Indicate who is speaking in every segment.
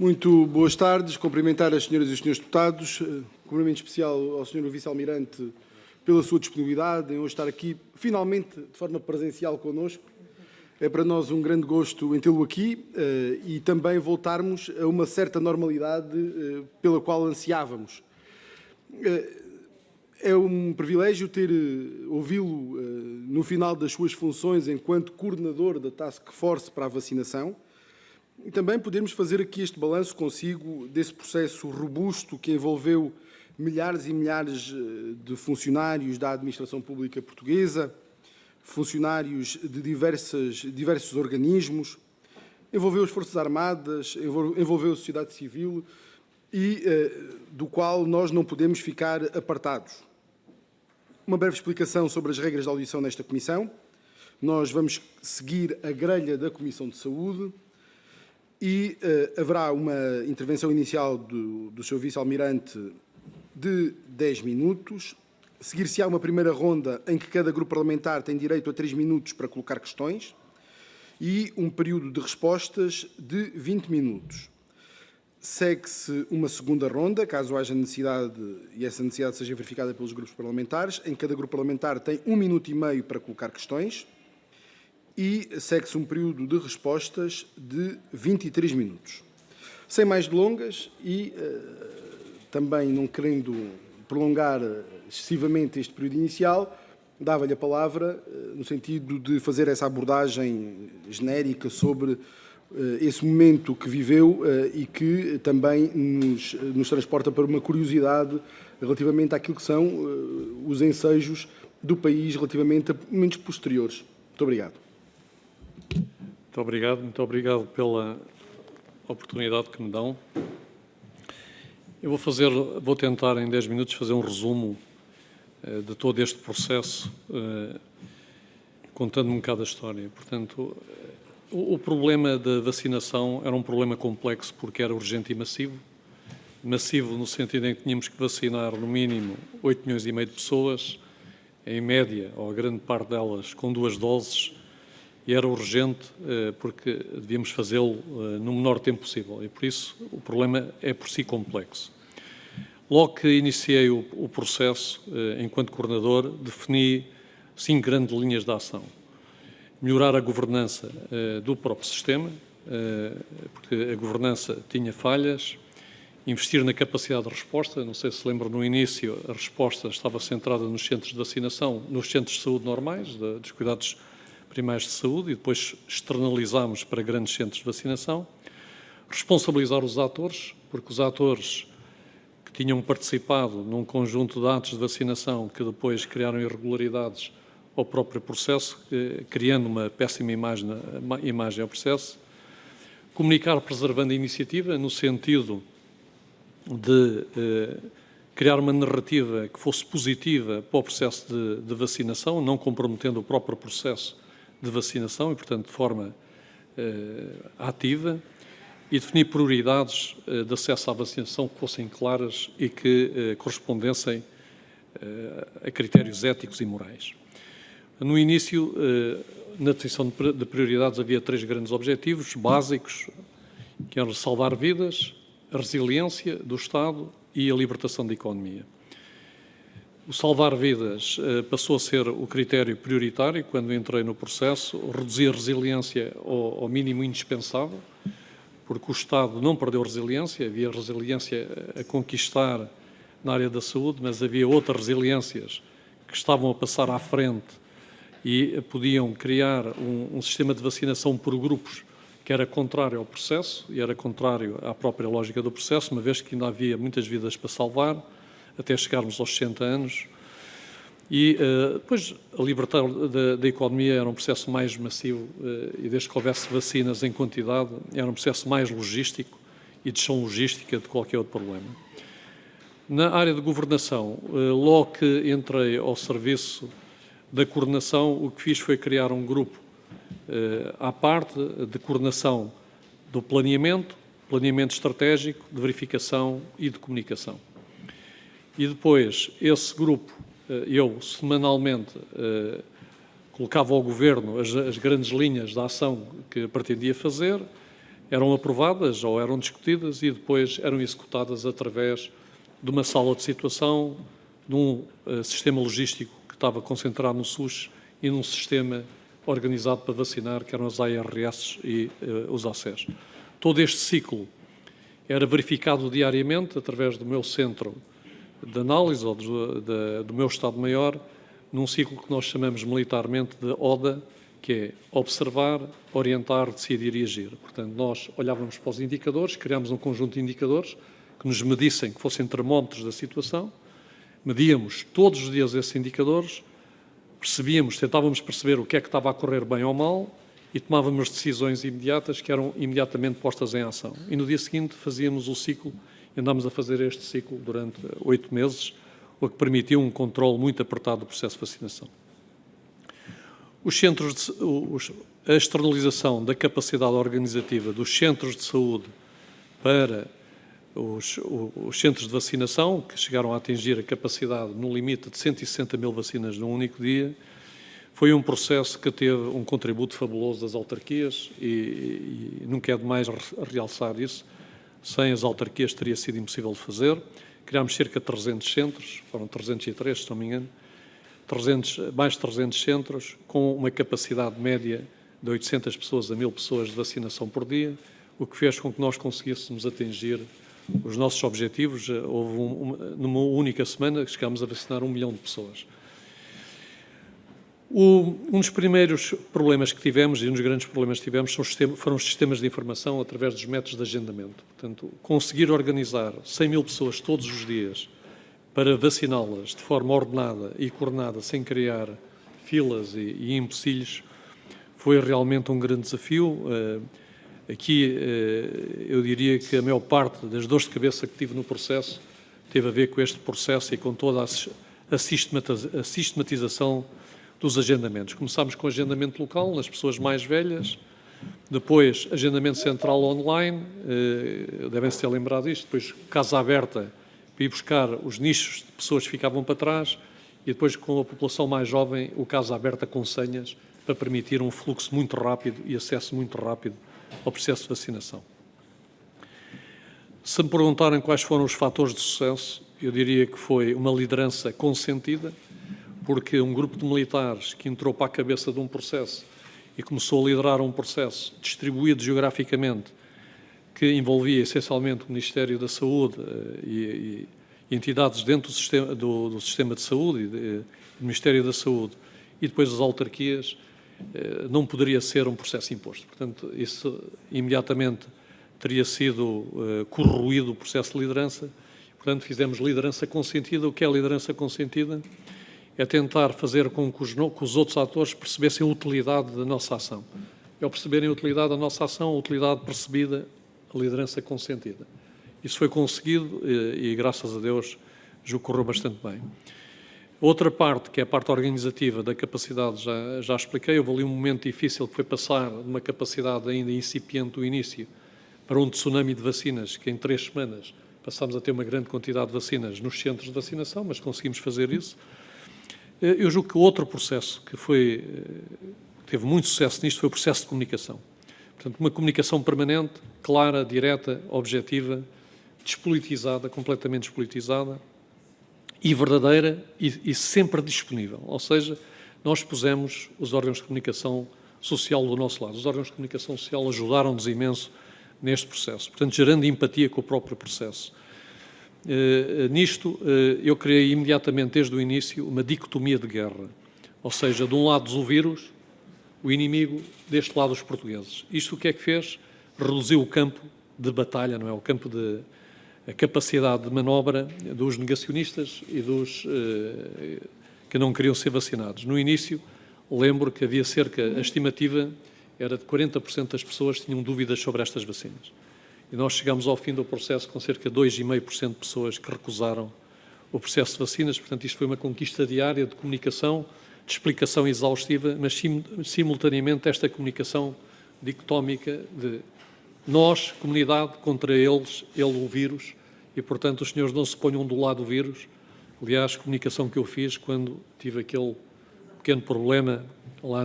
Speaker 1: Muito boas tardes. Cumprimentar as senhoras e os senhores deputados. Cumprimento especial ao senhor Vice-Almirante pela sua disponibilidade em hoje estar aqui, finalmente, de forma presencial connosco. É para nós um grande gosto em tê-lo aqui e também voltarmos a uma certa normalidade pela qual ansiávamos. É um privilégio ouvi-lo no final das suas funções enquanto coordenador da Task Force para a vacinação e também podermos fazer aqui este balanço consigo desse processo robusto que envolveu milhares e milhares de funcionários da administração pública portuguesa, funcionários de diversos organismos, envolveu as Forças Armadas, envolveu a sociedade civil e do qual nós não podemos ficar apartados. Uma breve explicação sobre as regras de audição nesta comissão. Nós vamos seguir a grelha da Comissão de Saúde e haverá uma intervenção inicial do Sr. Vice-Almirante de 10 minutos. Seguir-se-á uma primeira ronda em que cada grupo parlamentar tem direito a 3 minutos para colocar questões e um período de respostas de 20 minutos. Segue-se uma segunda ronda, caso haja necessidade e essa necessidade seja verificada pelos grupos parlamentares, em que cada grupo parlamentar tem 1 minuto e meio para colocar questões e segue-se um período de respostas de 23 minutos. Sem mais delongas e também não querendo prolongar excessivamente este período inicial, dava-lhe a palavra no sentido de fazer essa abordagem genérica sobre esse momento que viveu e que também nos transporta para uma curiosidade relativamente àquilo que são os ensejos do país relativamente a momentos posteriores. Muito obrigado.
Speaker 2: Muito obrigado pela oportunidade que me dão. Eu vou tentar em 10 minutos fazer um resumo de todo este processo, contando um bocado a história. Portanto, o problema da vacinação era um problema complexo porque era urgente e massivo. Massivo no sentido em que tínhamos que vacinar no mínimo 8,5 milhões de pessoas, em média, ou a grande parte delas, com 2 doses, e era urgente porque devíamos fazê-lo no menor tempo possível. E por isso o problema é por si complexo. Logo que iniciei o processo, enquanto coordenador, defini 5 grandes linhas de ação. Melhorar a governança do próprio sistema, porque a governança tinha falhas, investir na capacidade de resposta. Não sei se lembram, no início a resposta estava centrada nos centros de vacinação, nos centros de saúde normais, dos cuidados primários de saúde, e depois externalizámos para grandes centros de vacinação. Responsabilizar os atores, porque os atores que tinham participado num conjunto de atos de vacinação que depois criaram irregularidades ao próprio processo, criando uma péssima imagem ao processo. Comunicar preservando a iniciativa, no sentido de criar uma narrativa que fosse positiva para o processo de vacinação, não comprometendo o próprio processo de vacinação e, portanto, de forma ativa, e definir prioridades de acesso à vacinação que fossem claras e que correspondessem a critérios éticos e morais. No início, na definição de prioridades, havia 3 grandes objetivos básicos, que eram salvar vidas, a resiliência do Estado e a libertação da economia. O salvar vidas passou a ser o critério prioritário quando entrei no processo, reduzir a resiliência ao mínimo indispensável, porque o Estado não perdeu resiliência, havia resiliência a conquistar na área da saúde, mas havia outras resiliências que estavam a passar à frente e podiam criar um sistema de vacinação por grupos que era contrário ao processo e era contrário à própria lógica do processo, uma vez que ainda havia muitas vidas para salvar, até chegarmos aos 60 anos. E depois a libertar da economia era um processo mais massivo e desde que houvesse vacinas em quantidade, era um processo mais logístico e de gestão logística de qualquer outro problema. Na área de governação, logo que entrei ao serviço da coordenação, o que fiz foi criar um grupo à parte de coordenação do planeamento estratégico, de verificação e de comunicação. E depois, esse grupo, eu semanalmente colocava ao Governo as grandes linhas da ação que pretendia fazer, eram aprovadas ou eram discutidas e depois eram executadas através de uma sala de situação, de um sistema logístico que estava concentrado no SUS e num sistema organizado para vacinar, que eram as ARS e os ACES. Todo este ciclo era verificado diariamente através do meu centro de análise ou do meu Estado-Maior, num ciclo que nós chamamos militarmente de ODA, que é observar, orientar, decidir e agir. Portanto, nós olhávamos para os indicadores, criámos um conjunto de indicadores que nos medissem, que fossem termómetros da situação, medíamos todos os dias esses indicadores, tentávamos perceber o que é que estava a correr bem ou mal e tomávamos decisões imediatas que eram imediatamente postas em ação. E no dia seguinte fazíamos o ciclo, e andámos a fazer este ciclo durante 8 meses, o que permitiu um controle muito apertado do processo de vacinação. A externalização da capacidade organizativa dos centros de saúde para os centros de vacinação, que chegaram a atingir a capacidade no limite de 160 mil vacinas num único dia, foi um processo que teve um contributo fabuloso das autarquias e nunca é demais realçar isso. Sem as autarquias teria sido impossível de fazer. Criámos cerca de 300 centros, foram 303, se não me engano, mais de 300 centros, com uma capacidade média de 800 pessoas a 1000 pessoas de vacinação por dia, o que fez com que nós conseguíssemos atingir os nossos objetivos. Numa única semana, chegámos a vacinar 1 milhão de pessoas. Um dos primeiros problemas que tivemos, e um dos grandes problemas que tivemos, foram os sistemas de informação através dos métodos de agendamento. Portanto, conseguir organizar 100 mil pessoas todos os dias para vaciná-las de forma ordenada e coordenada, sem criar filas e empecilhos, foi realmente um grande desafio. Aqui, eu diria que a maior parte das dores de cabeça que tive no processo teve a ver com este processo e com toda a sistematização dos agendamentos. Começámos com agendamento local, nas pessoas mais velhas, depois agendamento central online, devem-se ter lembrado disto, depois casa aberta para ir buscar os nichos de pessoas que ficavam para trás e depois com a população mais jovem, o casa aberta com senhas para permitir um fluxo muito rápido e acesso muito rápido ao processo de vacinação. Se me perguntarem quais foram os fatores de sucesso, eu diria que foi uma liderança consentida, porque um grupo de militares que entrou para a cabeça de um processo e começou a liderar um processo distribuído geograficamente, que envolvia essencialmente o Ministério da Saúde e entidades dentro do sistema de saúde, do Ministério da Saúde, e depois as autarquias, não poderia ser um processo imposto. Portanto, isso imediatamente teria sido corroído o processo de liderança. Portanto, fizemos liderança consentida. O que é liderança consentida? É tentar fazer com que os outros atores percebessem a utilidade da nossa ação. E ao perceberem a utilidade da nossa ação, a utilidade percebida, a liderança consentida. Isso foi conseguido e graças a Deus, julgo que correu bastante bem. Outra parte, que é a parte organizativa da capacidade, já expliquei. Houve ali um momento difícil que foi passar de uma capacidade ainda incipiente do início para um tsunami de vacinas, que em 3 semanas passámos a ter uma grande quantidade de vacinas nos centros de vacinação, mas conseguimos fazer isso. Eu julgo que outro processo que teve muito sucesso nisto foi o processo de comunicação. Portanto, uma comunicação permanente, clara, direta, objetiva, despolitizada, completamente despolitizada e verdadeira e sempre disponível. Ou seja, nós pusemos os órgãos de comunicação social do nosso lado. Os órgãos de comunicação social ajudaram-nos imenso neste processo, portanto, gerando empatia com o próprio processo. Nisto, eu criei imediatamente, desde o início, uma dicotomia de guerra. Ou seja, de um lado o vírus, o inimigo, deste lado os portugueses. Isto o que é que fez? Reduziu o campo de batalha, não é? O campo de a capacidade de manobra dos negacionistas e dos que não queriam ser vacinados. No início, lembro que havia a estimativa era de 40% das pessoas que tinham dúvidas sobre estas vacinas. E nós chegamos ao fim do processo com cerca de 2,5% de pessoas que recusaram o processo de vacinas. Portanto, isto foi uma conquista diária de comunicação, de explicação exaustiva, mas simultaneamente esta comunicação dicotómica de nós, comunidade, contra eles, ele, o vírus, e, portanto, os senhores não se ponham do lado do vírus. Aliás, a comunicação que eu fiz quando tive aquele pequeno problema lá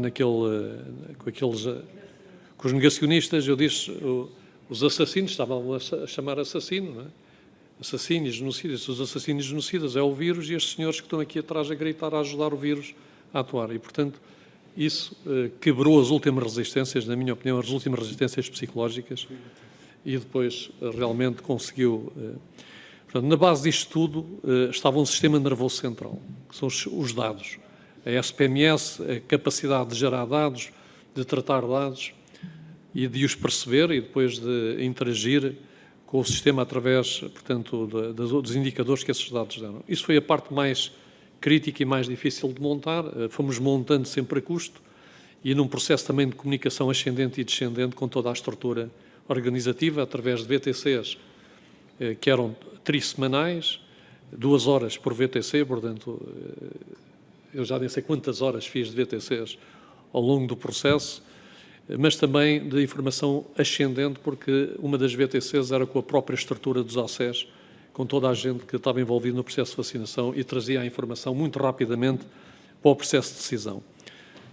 Speaker 2: com os negacionistas, eu disse, os assassinos, estavam a chamar assassino, não é? Assassinos, genocidas. Os assassinos genocidas é o vírus e estes senhores que estão aqui atrás a gritar, a ajudar o vírus a atuar. E, portanto, isso quebrou as últimas resistências, na minha opinião, as últimas resistências psicológicas e depois realmente conseguiu... Portanto, na base disto tudo estava um sistema nervoso central, que são os dados. A SPMS, a capacidade de gerar dados, de tratar dados e de os perceber e depois de interagir com o sistema através, portanto, dos indicadores que esses dados deram. Isso foi a parte mais crítica e mais difícil de montar. Fomos montando sempre a custo e num processo também de comunicação ascendente e descendente com toda a estrutura organizativa, através de VTCs que eram trissemanais, 2 horas por VTC, portanto, eu já nem sei quantas horas fiz de VTCs ao longo do processo, mas também de informação ascendente, porque uma das VTCs era com a própria estrutura dos ACES, com toda a gente que estava envolvida no processo de vacinação e trazia a informação muito rapidamente para o processo de decisão.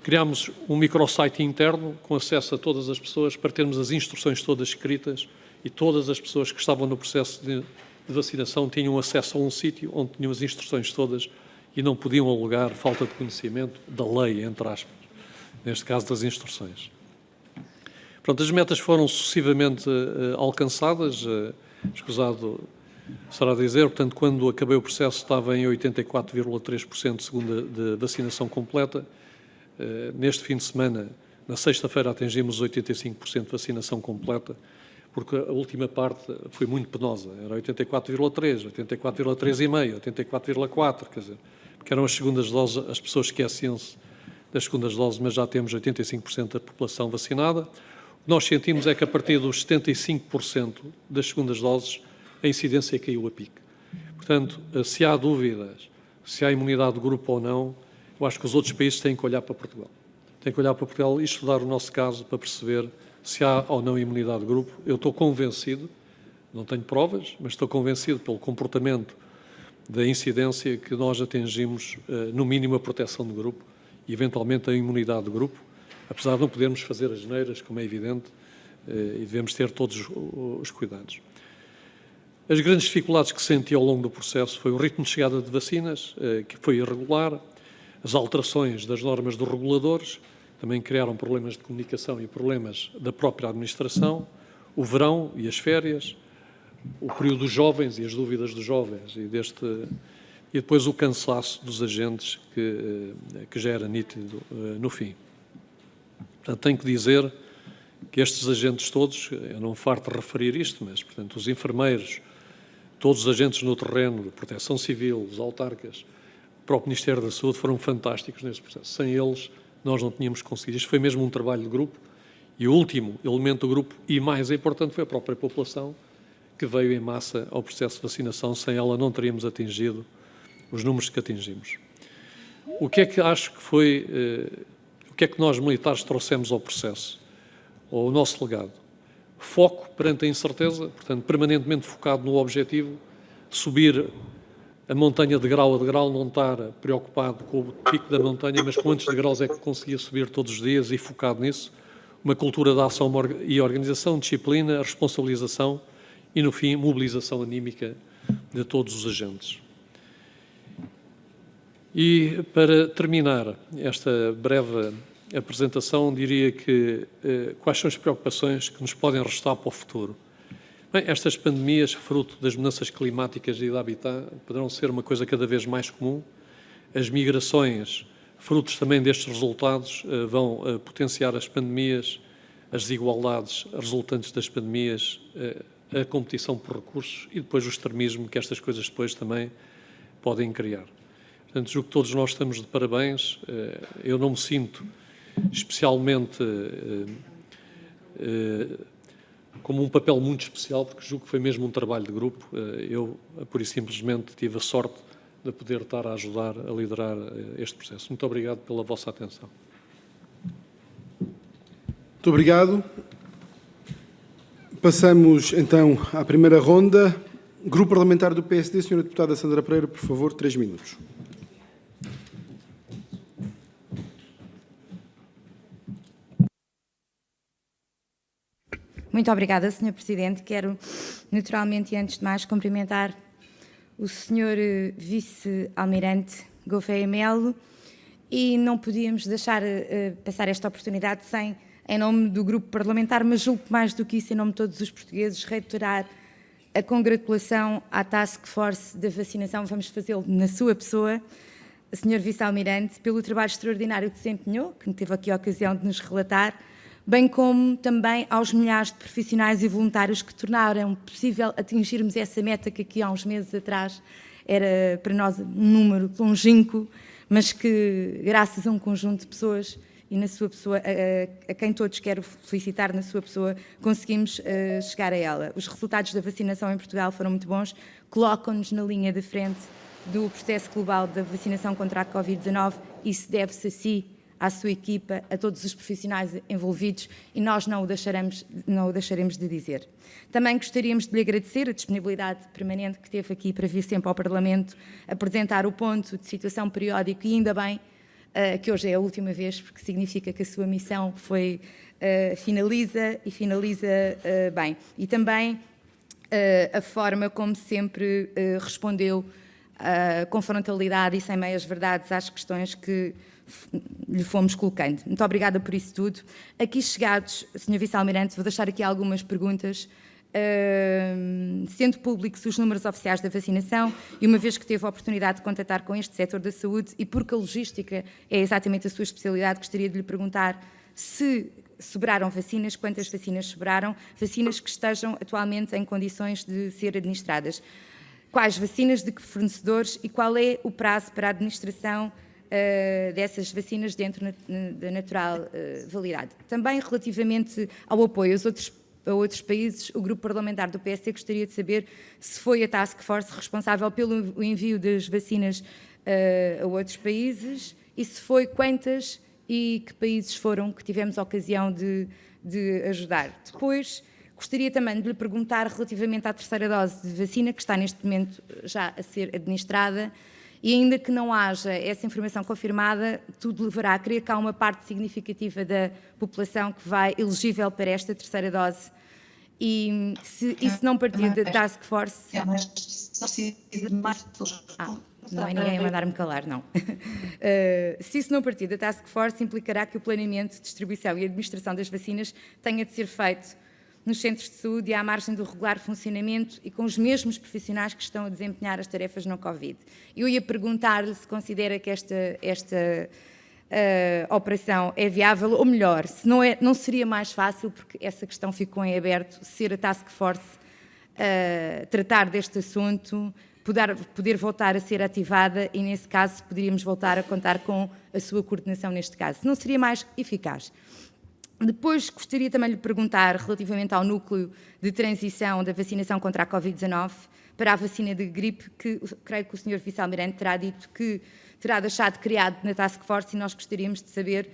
Speaker 2: Criámos um microsite interno com acesso a todas as pessoas para termos as instruções todas escritas e todas as pessoas que estavam no processo de vacinação tinham acesso a um sítio onde tinham as instruções todas e não podiam alegar falta de conhecimento da lei, entre aspas, neste caso das instruções. Portanto, as metas foram sucessivamente alcançadas, escusado será dizer, portanto, quando acabei o processo estava em 84,3% segundo de vacinação completa. Neste fim de semana, na sexta-feira, atingimos 85% de vacinação completa, porque a última parte foi muito penosa, era 84,3, 84,3,5, 84,4, quer dizer, porque eram as segundas doses, as pessoas esqueciam-se das segundas doses, mas já temos 85% da população vacinada. O que nós sentimos é que a partir dos 75% das segundas doses, a incidência caiu a pique. Portanto, se há dúvidas, se há imunidade de grupo ou não, eu acho que os outros países têm que olhar para Portugal. Têm que olhar para Portugal e estudar o nosso caso para perceber se há ou não imunidade de grupo. Eu estou convencido, não tenho provas, mas estou convencido pelo comportamento da incidência que nós atingimos, no mínimo, a proteção de grupo e, eventualmente, a imunidade de grupo, apesar de não podermos fazer as neiras, como é evidente, e devemos ter todos os cuidados. As grandes dificuldades que senti ao longo do processo foi o ritmo de chegada de vacinas, que foi irregular, as alterações das normas dos reguladores, também criaram problemas de comunicação e problemas da própria administração, o verão e as férias, o período dos jovens e as dúvidas dos jovens e depois o cansaço dos agentes que já era nítido no fim. Portanto, tenho que dizer que estes agentes todos, eu não farto de referir isto, mas, portanto, os enfermeiros, todos os agentes no terreno, de proteção civil, os autarcas, o próprio Ministério da Saúde foram fantásticos neste processo. Sem eles, nós não tínhamos conseguido. Isto foi mesmo um trabalho de grupo e o último elemento do grupo, e mais importante, foi a própria população, que veio em massa ao processo de vacinação. Sem ela não teríamos atingido os números que atingimos. O que é que acho que foi, o que é que nós militares trouxemos ao processo, ao nosso legado? Foco perante a incerteza, portanto, permanentemente focado no objetivo, subir a montanha de grau a degrau, não estar preocupado com o pico da montanha, mas quantos degraus é que conseguia subir todos os dias e focado nisso. Uma cultura de ação e organização, disciplina, responsabilização e, no fim, mobilização anímica de todos os agentes. E, para terminar esta breve apresentação, diria que quais são as preocupações que nos podem restar para o futuro? Bem, estas pandemias, fruto das mudanças climáticas e da habitat, poderão ser uma coisa cada vez mais comum. As migrações, frutos também destes resultados, vão potenciar as pandemias, as desigualdades resultantes das pandemias, a competição por recursos e depois o extremismo que estas coisas depois também podem criar. Portanto, julgo que todos nós estamos de parabéns. Eu não me sinto especialmente como um papel muito especial, porque julgo que foi mesmo um trabalho de grupo. Eu, pura e simplesmente, tive a sorte de poder estar a ajudar a liderar este processo. Muito obrigado pela vossa atenção.
Speaker 1: Muito obrigado. Passamos, então, à primeira ronda. Grupo Parlamentar do PSD, Sra. Deputada Sandra Pereira, por favor, 3 minutos.
Speaker 3: Muito obrigada, Sr. Presidente. Quero, naturalmente, e antes de mais, cumprimentar o Sr. Vice-Almirante Gouveia Melo e não podíamos deixar passar esta oportunidade sem, em nome do grupo parlamentar, mas julgo que mais do que isso, em nome de todos os portugueses, reiterar a congratulação à Task Force da vacinação. Vamos fazê-lo na sua pessoa, Sr. Vice-Almirante, pelo trabalho extraordinário que desempenhou, que teve aqui a ocasião de nos relatar, bem como também aos milhares de profissionais e voluntários que tornaram possível atingirmos essa meta que aqui há uns meses atrás era para nós um número longínquo, mas que, graças a um conjunto de pessoas e na sua pessoa, a quem todos quero felicitar na sua pessoa, conseguimos chegar a ela. Os resultados da vacinação em Portugal foram muito bons, colocam-nos na linha de frente do processo global da vacinação contra a Covid-19. Isso deve-se a si, à sua equipa, a todos os profissionais envolvidos, e nós não o deixaremos de dizer. Também gostaríamos de lhe agradecer a disponibilidade permanente que teve aqui para vir sempre ao Parlamento, apresentar o ponto de situação periódico, e ainda bem que hoje é a última vez, porque significa que a sua missão foi, finaliza bem. E também a forma como sempre respondeu com frontalidade e sem meias verdades às questões que lhe fomos colocando. Muito obrigada por isso tudo. Aqui chegados, Sr. Vice-Almirante, vou deixar aqui algumas perguntas. Sendo públicos os números oficiais da vacinação, e uma vez que teve a oportunidade de contactar com este setor da saúde, e porque a logística é exatamente a sua especialidade, gostaria de lhe perguntar se sobraram vacinas, quantas vacinas sobraram, vacinas que estejam atualmente em condições de ser administradas. Quais vacinas, de que fornecedores, e qual é o prazo para a administração dessas vacinas dentro da natural validade. Também relativamente ao apoio a outros países, o grupo parlamentar do PSD gostaria de saber se foi a Task Force responsável pelo envio das vacinas a outros países, e se foi, quantas e que países foram que tivemos a ocasião de ajudar. Depois, gostaria também de lhe perguntar relativamente à terceira dose de vacina, que está neste momento já a ser administrada, e ainda que não haja essa informação confirmada, tudo levará a crer que há uma parte significativa da população que vai elegível para esta terceira dose. E se isso não partir da Task Force... não é ninguém a mandar-me calar, não. Se isso não partir da Task Force, implicará que o planeamento, distribuição e administração das vacinas tenha de ser feito nos centros de saúde e à margem do regular funcionamento e com os mesmos profissionais que estão a desempenhar as tarefas no Covid. Eu ia perguntar-lhe se considera que esta operação é viável, ou melhor, se não seria mais fácil, porque essa questão ficou em aberto, ser a Task Force tratar deste assunto, poder voltar a ser ativada e, nesse caso, poderíamos voltar a contar com a sua coordenação neste caso. Não seria mais eficaz? Depois, gostaria também de lhe perguntar, relativamente ao núcleo de transição da vacinação contra a Covid-19 para a vacina de gripe, que creio que o Sr. Vice-Almirante terá dito que terá deixado criado na Task Force, e nós gostaríamos de saber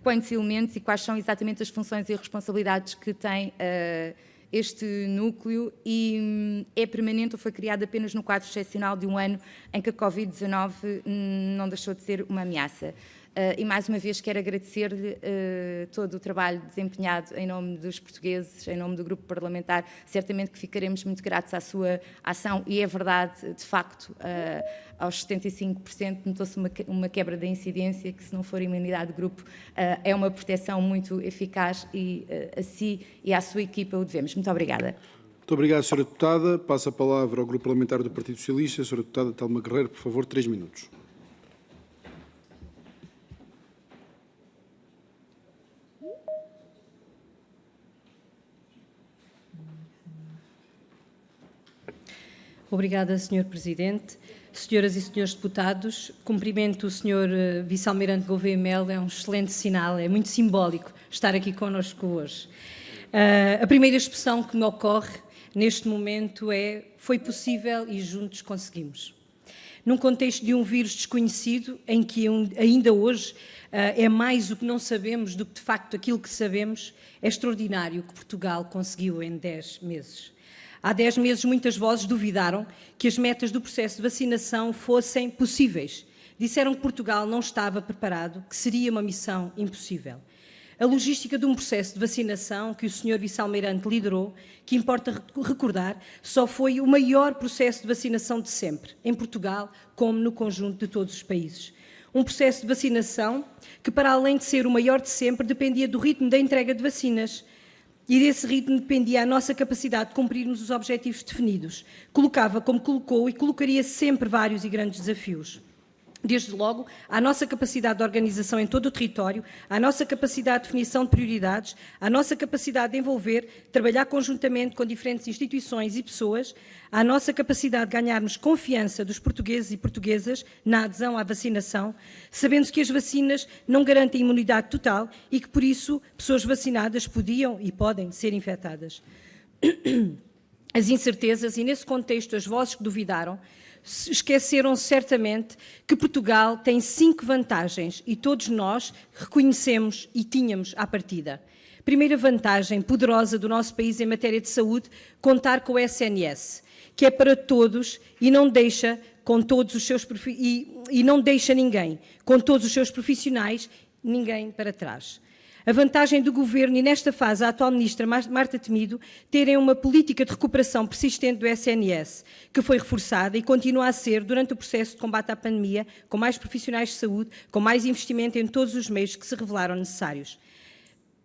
Speaker 3: quantos elementos e quais são exatamente as funções e responsabilidades que tem este núcleo, e é permanente ou foi criado apenas no quadro excepcional de um ano em que a Covid-19 não deixou de ser uma ameaça. E mais uma vez quero agradecer-lhe todo o trabalho desempenhado em nome dos portugueses, em nome do grupo parlamentar. Certamente que ficaremos muito gratos à sua ação, e é verdade, de facto, aos 75% notou-se uma quebra da incidência, que se não for imunidade de grupo é uma proteção muito eficaz, e a si e à sua equipa o devemos. Muito obrigada.
Speaker 1: Muito obrigado, Sra. Deputada. Passo a palavra ao grupo parlamentar do Partido Socialista. Sra. Deputada Telma Guerreiro, por favor, 3 minutos.
Speaker 4: Obrigada, Sr. Presidente. Senhoras e senhores deputados, cumprimento o Sr. Vice-Almirante Gouveia Melo, é um excelente sinal, é muito simbólico estar aqui connosco hoje. A primeira expressão que me ocorre neste momento é foi possível e juntos conseguimos. Num contexto de um vírus desconhecido, em que ainda hoje é mais o que não sabemos do que de facto aquilo que sabemos, é extraordinário o que Portugal conseguiu em 10 meses. Há 10 meses muitas vozes duvidaram que as metas do processo de vacinação fossem possíveis. Disseram que Portugal não estava preparado, que seria uma missão impossível. a logística de um processo de vacinação que o Sr. Vice-Almirante liderou, que importa recordar, só foi o maior processo de vacinação de sempre, em Portugal, como no conjunto de todos os países. Um processo de vacinação que, para além de ser o maior de sempre, dependia do ritmo da entrega de vacinas. E desse ritmo dependia a nossa capacidade de cumprirmos os objetivos definidos. Colocava, como colocou, e colocaria sempre vários e grandes desafios. Desde logo, à nossa capacidade de organização em todo o território, à nossa capacidade de definição de prioridades, à nossa capacidade de envolver, trabalhar conjuntamente com diferentes instituições e pessoas, à nossa capacidade de ganharmos confiança dos portugueses e portuguesas na adesão à vacinação, sabendo que as vacinas não garantem imunidade total e que, por isso, pessoas vacinadas podiam e podem ser infectadas. As incertezas e, nesse contexto, as vozes que duvidaram, esqueceram certamente que Portugal tem 5 vantagens e todos nós reconhecemos e tínhamos à partida. Primeira vantagem poderosa do nosso país em matéria de saúde, contar com o SNS, que é para todos e não deixa com todos os seus e não deixa ninguém, com todos os seus profissionais, ninguém para trás. A vantagem do Governo e, nesta fase, a atual Ministra Marta Temido, terem uma política de recuperação persistente do SNS, que foi reforçada e continua a ser durante o processo de combate à pandemia, com mais profissionais de saúde, com mais investimento em todos os meios que se revelaram necessários.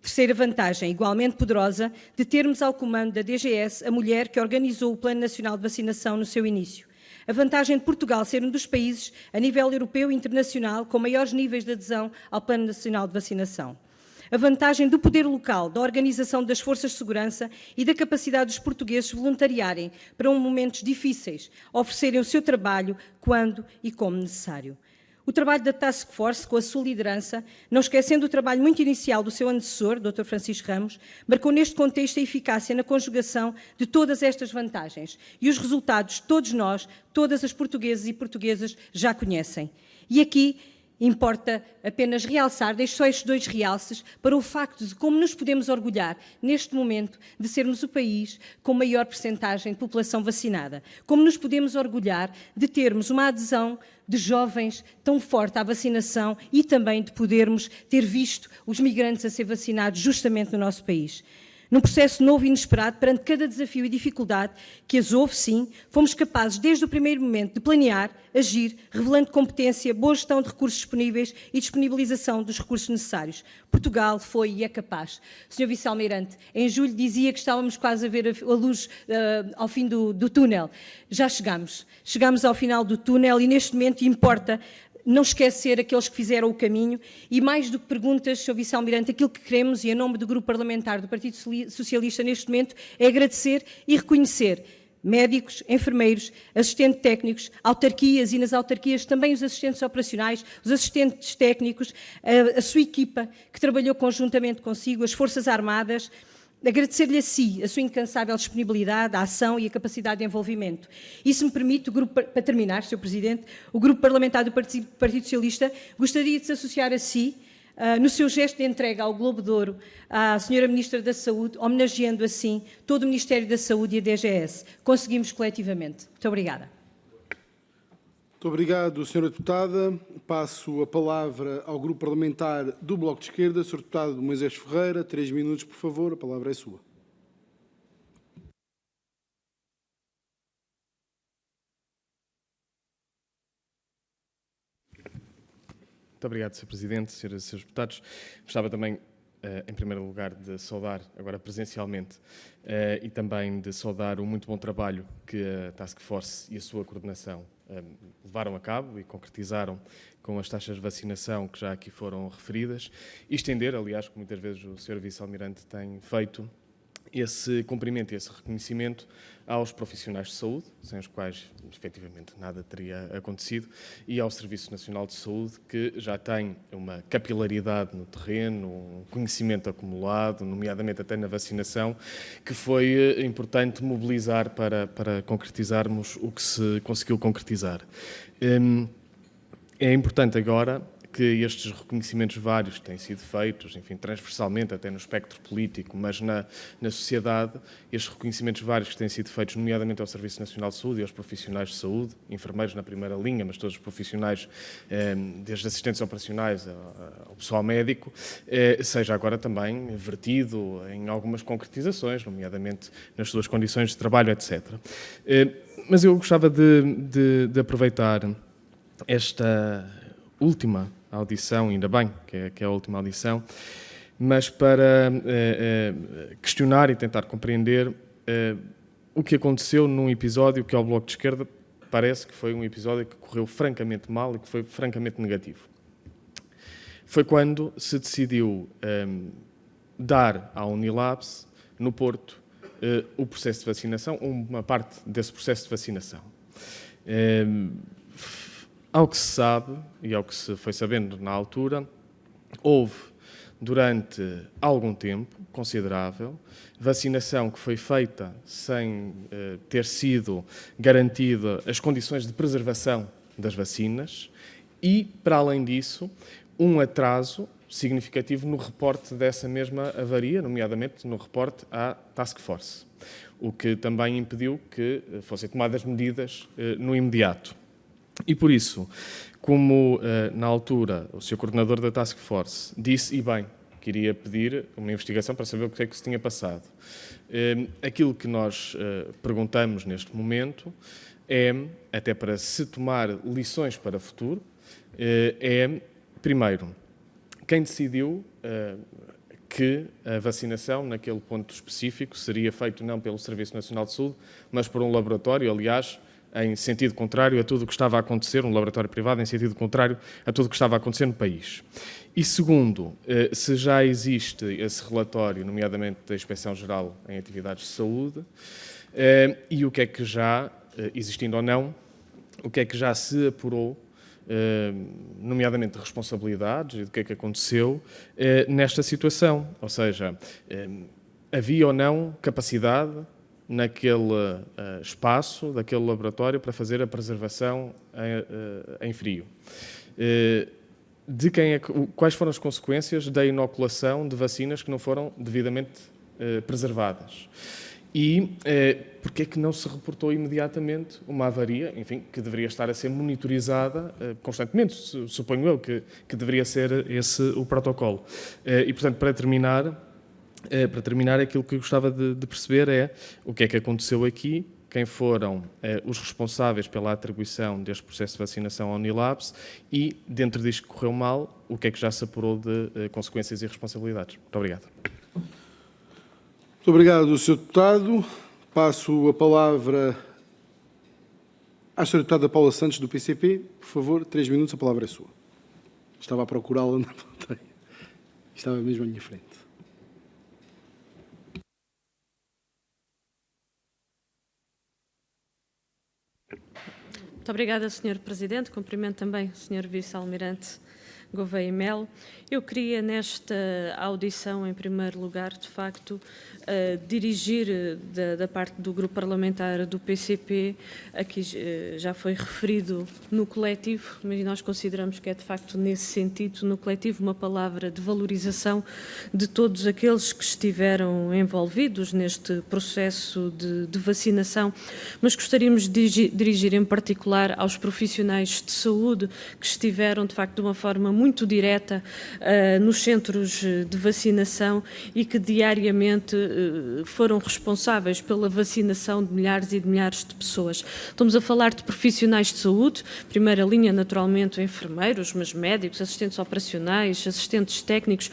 Speaker 4: Terceira vantagem, igualmente poderosa, de termos ao comando da DGS a mulher que organizou o Plano Nacional de Vacinação no seu início. A vantagem de Portugal ser um dos países, a nível europeu e internacional, com maiores níveis de adesão ao Plano Nacional de Vacinação. A vantagem do poder local, da organização das forças de segurança e da capacidade dos portugueses voluntariarem para momentos difíceis, oferecerem o seu trabalho quando e como necessário. O trabalho da Task Force, com a sua liderança, não esquecendo o trabalho muito inicial do seu antecessor, Dr. Francisco Ramos, marcou neste contexto a eficácia na conjugação de todas estas vantagens. E os resultados, todos nós, todas as portuguesas e portuguesas já conhecem. E aqui importa apenas realçar, deixo só estes 2 realces, para o facto de como nos podemos orgulhar, neste momento, de sermos o país com maior percentagem de população vacinada. Como nos podemos orgulhar de termos uma adesão de jovens tão forte à vacinação e também de podermos ter visto os migrantes a ser vacinados justamente no nosso país. Num processo novo e inesperado, perante cada desafio e dificuldade, que as houve, sim, fomos capazes, desde o primeiro momento, de planear, agir, revelando competência, boa gestão de recursos disponíveis e disponibilização dos recursos necessários. Portugal foi e é capaz. Sr. Vice-Almirante, em julho dizia que estávamos quase a ver a luz ao fim do túnel. Já chegamos. Chegamos ao final do túnel e, neste momento, importa não esquecer aqueles que fizeram o caminho e, mais do que perguntas, Sr. Vice-Almirante, aquilo que queremos, e em nome do Grupo Parlamentar do Partido Socialista neste momento, é agradecer e reconhecer médicos, enfermeiros, assistentes técnicos, autarquias e nas autarquias também os assistentes operacionais, os assistentes técnicos, a sua equipa que trabalhou conjuntamente consigo, as Forças Armadas. Agradecer-lhe a si a sua incansável disponibilidade, a ação e a capacidade de envolvimento. E, se me permite, para terminar, Sr. Presidente, o Grupo Parlamentar do Partido Socialista gostaria de se associar a si no seu gesto de entrega ao Globo de Ouro à Sra. Ministra da Saúde, homenageando assim todo o Ministério da Saúde e a DGS. Conseguimos coletivamente. Muito obrigada.
Speaker 1: Muito obrigado, Sra. Deputada. Passo a palavra ao Grupo Parlamentar do Bloco de Esquerda, Sr. Deputado Moisés Ferreira. 3 minutos, por favor. A palavra é sua.
Speaker 5: Muito obrigado, Sr. Presidente, Sras. e Srs. Deputados. Gostava também, em primeiro lugar, de saudar, agora presencialmente, e também de saudar o muito bom trabalho que a Task Force e a sua coordenação levaram a cabo e concretizaram com as taxas de vacinação que já aqui foram referidas e estender, aliás, como muitas vezes o Sr. Vice-Almirante tem feito, esse cumprimento e esse reconhecimento aos profissionais de saúde, sem os quais, efetivamente, nada teria acontecido, e ao Serviço Nacional de Saúde, que já tem uma capilaridade no terreno, um conhecimento acumulado, nomeadamente até na vacinação, que foi importante mobilizar para concretizarmos o que se conseguiu concretizar. É importante agora que estes reconhecimentos vários que têm sido feitos, enfim, transversalmente, até no espectro político, mas na sociedade, estes reconhecimentos vários que têm sido feitos, nomeadamente ao Serviço Nacional de Saúde e aos profissionais de saúde, enfermeiros na primeira linha, mas todos os profissionais, desde assistentes operacionais ao pessoal médico, seja agora também vertido em algumas concretizações, nomeadamente nas suas condições de trabalho, etc. Mas eu gostava de aproveitar esta última audição, ainda bem que é a última audição, mas para questionar e tentar compreender o que aconteceu num episódio que ao Bloco de Esquerda parece que foi um episódio que correu francamente mal e que foi francamente negativo. Foi quando se decidiu dar à Unilabs, no Porto, o processo de vacinação, uma parte desse processo de vacinação. Ao que se sabe, e ao que se foi sabendo na altura, houve, durante algum tempo considerável, vacinação que foi feita sem ter sido garantida as condições de preservação das vacinas e, para além disso, um atraso significativo no reporte dessa mesma avaria, nomeadamente no reporte à Task Force, o que também impediu que fossem tomadas medidas no imediato. E por isso, como na altura o Sr. Coordenador da Task Force disse, e bem, que iria pedir uma investigação para saber o que é que se tinha passado, aquilo que nós perguntamos neste momento é, até para se tomar lições para o futuro, é, primeiro, quem decidiu que a vacinação, naquele ponto específico, seria feito não pelo Serviço Nacional de Saúde, mas por um laboratório, aliás, em sentido contrário a tudo o que estava a acontecer, um laboratório privado em sentido contrário a tudo o que estava a acontecer no país. E segundo, se já existe esse relatório, nomeadamente da Inspeção-Geral em Atividades de Saúde, e o que é que já, existindo ou não, o que é que já se apurou, nomeadamente de responsabilidades e do que é que aconteceu nesta situação. Ou seja, havia ou não capacidade naquele espaço, daquele laboratório, para fazer a preservação em frio. Quais foram as consequências da inoculação de vacinas que não foram devidamente preservadas? E porque é que não se reportou imediatamente uma avaria, enfim, que deveria estar a ser monitorizada constantemente, suponho eu que deveria ser esse o protocolo. E, portanto, para terminar, aquilo que eu gostava de perceber é o que é que aconteceu aqui, quem foram os responsáveis pela atribuição deste processo de vacinação à Unilabs e, dentro disto que correu mal, o que é que já se apurou de consequências e responsabilidades. Muito obrigado.
Speaker 1: Muito obrigado, Sr. Deputado. Passo a palavra à Sra. Deputada Paula Santos, do PCP. Por favor, 3 minutos, a palavra é sua. Estava a procurá-la na plateia. Estava mesmo à minha frente.
Speaker 6: Muito obrigada, Sr. Presidente. Cumprimento também o Sr. Vice-Almirante Gouveia Melo. Eu queria, nesta audição, em primeiro lugar, de facto, dirigir da parte do grupo parlamentar do PCP, aqui já foi referido no coletivo, mas nós consideramos que é, de facto, nesse sentido, no coletivo, uma palavra de valorização de todos aqueles que estiveram envolvidos neste processo de vacinação, mas gostaríamos de dirigir em particular aos profissionais de saúde que estiveram, de facto, de uma forma muito direta nos centros de vacinação e que diariamente foram responsáveis pela vacinação de milhares e de milhares de pessoas. Estamos a falar de profissionais de saúde, primeira linha, naturalmente, enfermeiros, mas médicos, assistentes operacionais, assistentes técnicos,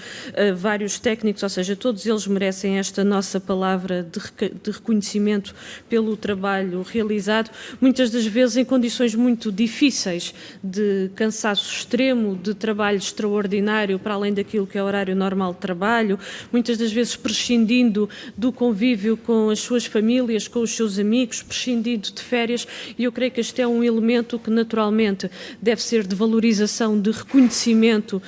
Speaker 6: vários técnicos, ou seja, todos eles merecem esta nossa palavra de reconhecimento pelo trabalho realizado, muitas das vezes em condições muito difíceis, de cansaço extremo, de trabalho extraordinário para além daquilo que é o horário normal de trabalho, muitas das vezes prescindindo do convívio com as suas famílias, com os seus amigos, prescindindo de férias, e eu creio que este é um elemento que naturalmente deve ser de valorização, de reconhecimento,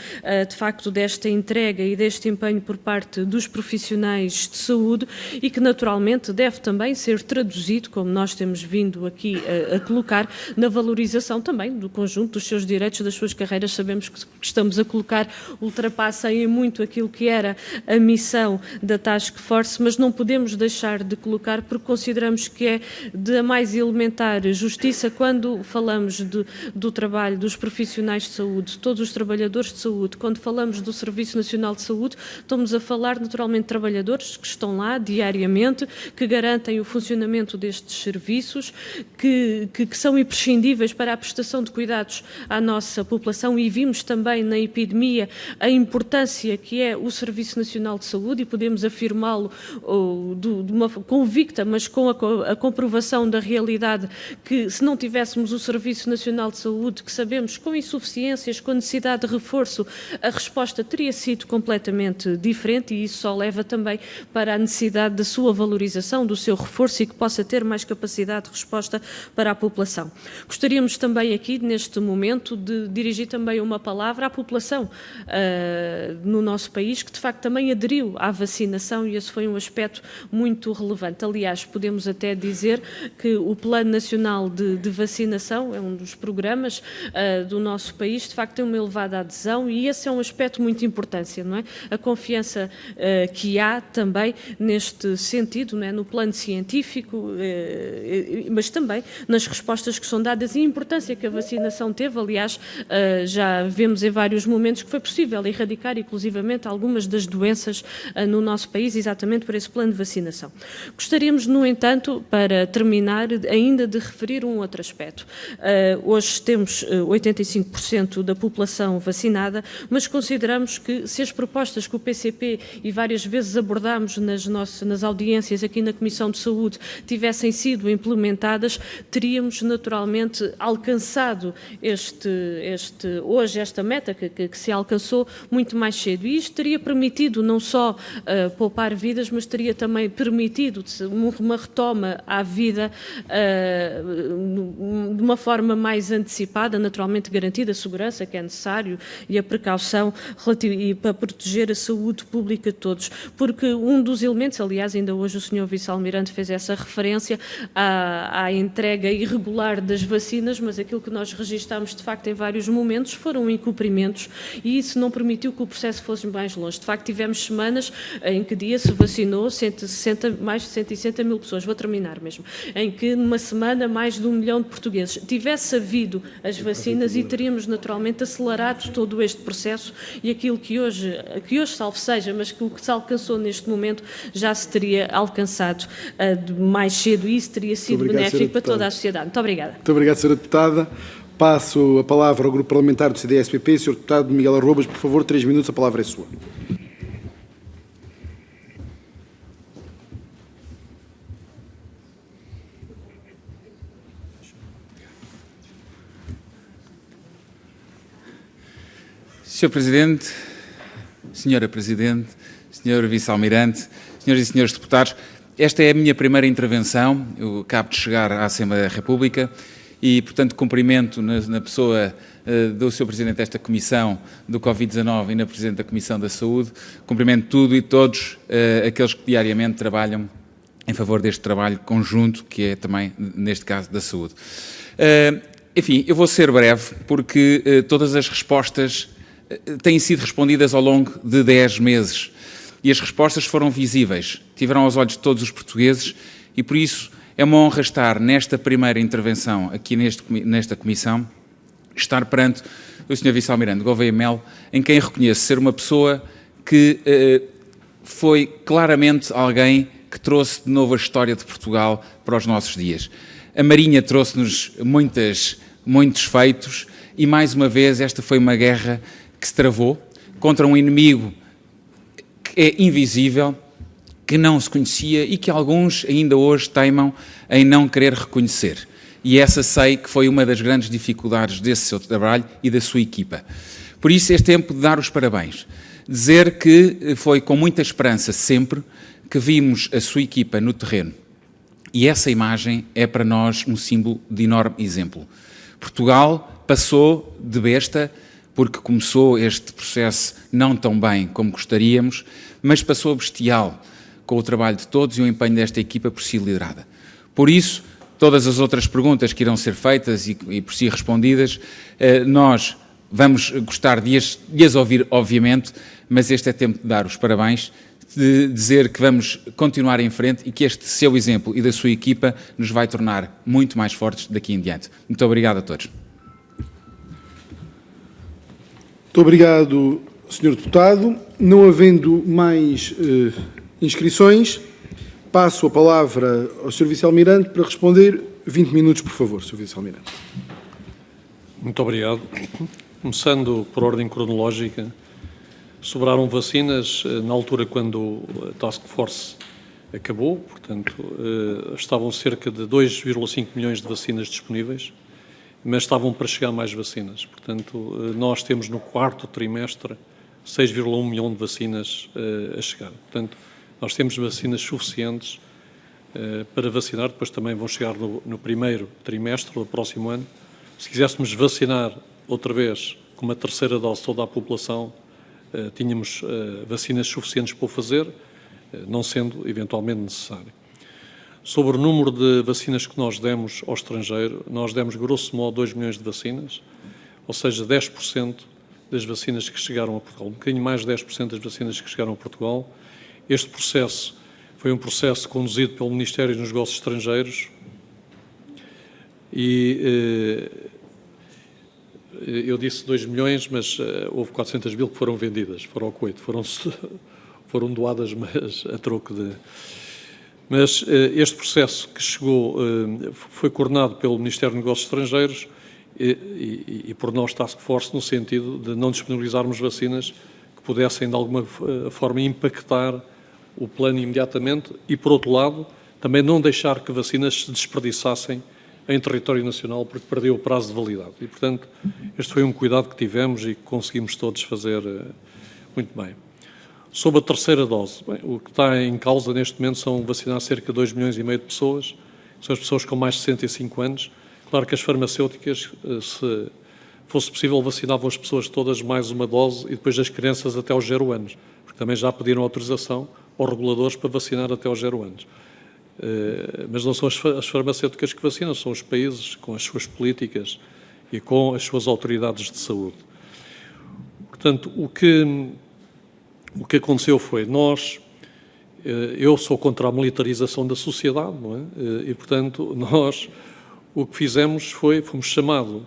Speaker 6: de facto, desta entrega e deste empenho por parte dos profissionais de saúde e que naturalmente deve também ser traduzido, como nós temos vindo aqui a colocar, na valorização também do conjunto dos seus direitos, das suas carreiras. Sabemos que estamos a colocar ultrapassa em muito aquilo que era a missão da Task Force, mas não podemos deixar de colocar porque consideramos que é da mais elementar justiça quando falamos do trabalho dos profissionais de saúde, todos os trabalhadores de saúde, quando falamos do Serviço Nacional de Saúde, estamos a falar naturalmente de trabalhadores que estão lá diariamente, que garantem o funcionamento destes serviços, que são imprescindíveis para a prestação de cuidados à nossa população e vimos também na epidemia a importância que é o Serviço Nacional de Saúde e podemos afirmá-lo de uma convicta, mas com a comprovação da realidade que se não tivéssemos o Serviço Nacional de Saúde, que sabemos com insuficiências, com necessidade de reforço, a resposta teria sido completamente diferente e isso só leva também para a necessidade da sua valorização, do seu reforço e que possa ter mais capacidade de resposta para a população. Gostaríamos também aqui, neste momento, de dirigir também uma palavra à população no nosso país, que de facto também aderiu à vacinação e esse foi um aspecto muito relevante. Aliás, podemos até dizer que o Plano Nacional de Vacinação é um dos programas do nosso país, de facto tem uma elevada adesão e esse é um aspecto muito importante, não é? A confiança que há também neste sentido, não é? No plano científico, mas também nas respostas que são dadas e a importância que a vacinação teve. Aliás, já vemos em vários momentos que foi possível erradicar, inclusivamente, algumas das doenças no nosso país, exatamente por esse plano de vacinação. Gostaríamos, no entanto, para terminar, ainda de referir um outro aspecto. Hoje temos 85% da população vacinada, mas consideramos que se as propostas que o PCP e várias vezes abordámos nas audiências aqui na Comissão de Saúde tivessem sido implementadas, teríamos naturalmente alcançado hoje esta meta que se alcançou muito mais cedo. E isto teria permitido não só poupar vidas, mas teria também permitido uma retoma à vida de uma forma mais antecipada, naturalmente garantida a segurança que é necessário e a precaução e para proteger a saúde pública de todos. Porque um dos elementos, aliás, ainda hoje o Sr. Vice-Almirante fez essa referência à entrega irregular das vacinas, mas aquilo que nós registámos de facto em vários momentos foram incumprimentos e isso não permitiu que o processo fosse mais longe. De facto, tivemos semanas em que dia se vacinou mais de 160 mil pessoas, vou terminar mesmo, em que numa semana mais de 1 milhão de portugueses. Tivesse havido as vacinas e teríamos naturalmente acelerado todo este processo e aquilo que hoje salvo seja, mas que o que se alcançou neste momento já se teria alcançado mais cedo e isso teria sido benéfico para toda a sociedade. Muito obrigada.
Speaker 1: Muito obrigado, Sra. Deputada. Passo a palavra ao Grupo Parlamentar do CDS-PP. Sr. Deputado Miguel Arrobas, por favor, 3 minutos, a palavra é sua.
Speaker 7: Sr. Presidente, Sra. Presidente, Sr. Vice-Almirante, Senhoras e Senhores Deputados, esta é a minha primeira intervenção, eu acabo de chegar à Assembleia da República e, portanto, cumprimento na pessoa do Sr. Presidente desta Comissão do Covid-19 e na Presidente da Comissão da Saúde, cumprimento tudo e todos aqueles que diariamente trabalham em favor deste trabalho conjunto, que é também, neste caso, da saúde. Enfim, eu vou ser breve, porque todas as respostas têm sido respondidas ao longo de 10 meses e as respostas foram visíveis, tiveram aos olhos de todos os portugueses e por isso é uma honra estar nesta primeira intervenção aqui nesta Comissão, estar perante o Sr. Vice-Almirante Gouveia Melo, em quem reconheço ser uma pessoa que foi claramente alguém que trouxe de novo a história de Portugal para os nossos dias. A Marinha trouxe-nos muitos feitos e, mais uma vez, esta foi uma guerra que se travou contra um inimigo que é invisível, que não se conhecia e que alguns ainda hoje teimam em não querer reconhecer. E essa sei que foi uma das grandes dificuldades desse seu trabalho e da sua equipa. Por isso, é tempo de dar os parabéns. Dizer que foi com muita esperança sempre que vimos a sua equipa no terreno. E essa imagem é para nós um símbolo de enorme exemplo. Portugal passou de besta, porque começou este processo não tão bem como gostaríamos, mas passou bestial, com o trabalho de todos e o empenho desta equipa por si liderada. Por isso, todas as outras perguntas que irão ser feitas e por si respondidas, nós vamos gostar de as ouvir, obviamente, mas este é tempo de dar os parabéns, de dizer que vamos continuar em frente e que este seu exemplo e da sua equipa nos vai tornar muito mais fortes daqui em diante. Muito obrigado a todos.
Speaker 1: Muito obrigado, Sr. Deputado. Não havendo mais inscrições, passo a palavra ao Sr. Vice-Almirante para responder. 20 minutos, por favor, Sr. Vice-Almirante.
Speaker 2: Muito obrigado. Começando por ordem cronológica, sobraram vacinas na altura quando a Task Force acabou, portanto, estavam cerca de 2,5 milhões de vacinas disponíveis, mas estavam para chegar mais vacinas. Portanto, nós temos no quarto trimestre 6,1 milhão de vacinas a chegar. Portanto, nós temos vacinas suficientes para vacinar, depois também vão chegar no primeiro trimestre do próximo ano. Se quiséssemos vacinar outra vez com uma terceira dose toda a população, tínhamos vacinas suficientes para o fazer, não sendo eventualmente necessário. Sobre o número de vacinas que nós demos ao estrangeiro, nós demos grosso modo 2 milhões de vacinas, ou seja, 10% das vacinas que chegaram a Portugal, um bocadinho mais de 10% das vacinas que chegaram a Portugal. Este processo foi um processo conduzido pelo Ministério dos Negócios Estrangeiros e eu disse 2 milhões, mas houve 400 mil que foram vendidas, foram ao Coito, foram doadas, mas a troco de... Mas este processo que chegou foi coordenado pelo Ministério dos Negócios Estrangeiros e por nós, Task Force, no sentido de não disponibilizarmos vacinas que pudessem, de alguma forma, impactar o plano imediatamente e, por outro lado, também não deixar que vacinas se desperdiçassem em território nacional, porque perdeu o prazo de validade. E, portanto, este foi um cuidado que tivemos e que conseguimos todos fazer muito bem. Sobre a terceira dose, bem, o que está em causa neste momento são vacinar cerca de 2,5 milhões de pessoas, são as pessoas com mais de 65 anos. Claro que as farmacêuticas, se fosse possível, vacinavam as pessoas todas mais uma dose e depois as crianças até aos 0 anos, porque também já pediram autorização aos reguladores para vacinar até aos 0 anos. Mas não são as farmacêuticas que vacinam, são os países com as suas políticas e com as suas autoridades de saúde. Portanto, o que aconteceu foi, eu sou contra a militarização da sociedade, não é? E, portanto, nós o que fizemos foi, fomos chamados